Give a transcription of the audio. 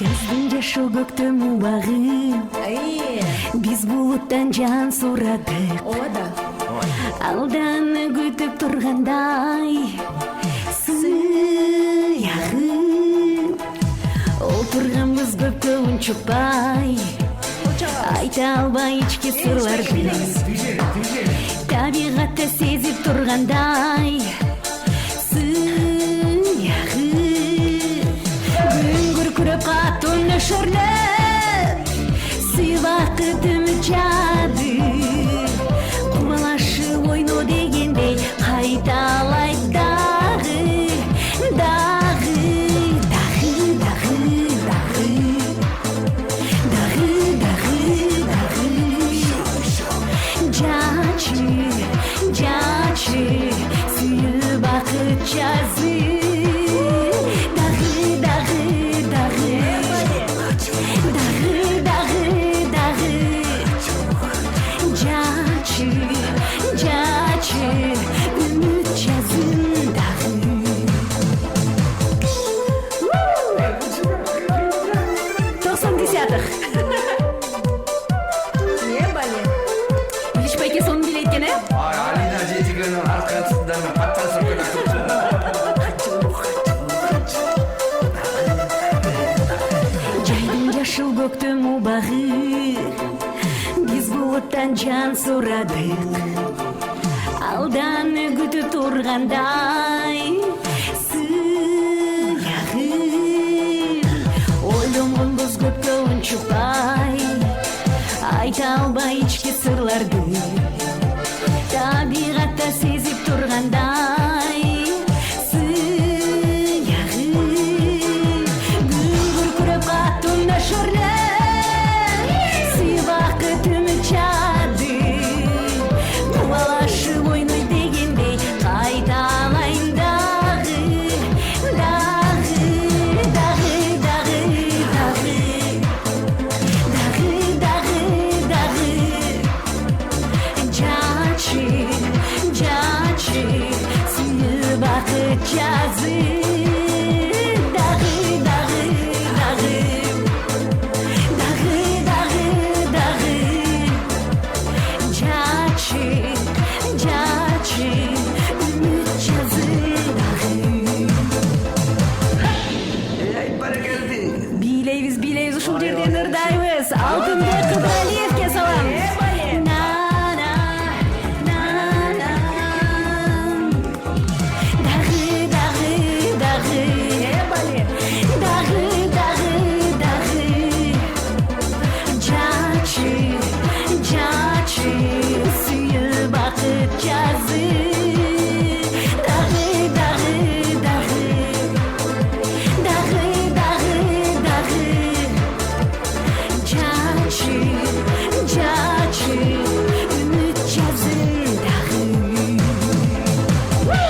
Жаздың жашыл көктем убагы, биз булуттан жан сурадык. Ооба. Алданы күтүп тургандай сыягы. Отурганбыз көпкө унчукпай, айта албай ички сырларды. Табигатта сезип тургандай сыягы. Күн күркүрөп катуу нөшөрлөп, сый бакытым жады. Кубалашып ойно дегендей кайталайт дагы, дагы, дагы, дагы, дагы, дагы, дагы, дагы. Жачы, жачы, сүйүү бакыт жазы. Дагы, дагы, дагы, дагы, дагы, дагы. Жачы, жачы, үмүт жазын дагы. 90-десятых. Не бали? Илиш байке сонун билет экен, Алина жетигенин аркасынан паттасып Жайдың жашыл көктем убагы, биз булуттан жан сурадык. Алданы күтүп тургандай сыягы. Ойлонгонбуз көпкө унчукпай, айта албай ички сырларды. Табигатта сезип тургандай сыягы. Күн күркүрөп катуу нөшөрлөп, сый бакытым жады. Кубалашып ойной дегендей кайталайм дагы, дагы, дагы, дагы, дагы, дагы, дагы, дагы. Жачы, жачы, сүйүү бакыт жазы. Дагы, дагы, дагы, дагы, дагы, дагы. Жачы, жачы, үмүт жазы дагы. Эй, баракелди. Бийлейбиз, бийлейбиз, ушул жерден ырдайбыз. Алтынбек Кыдырай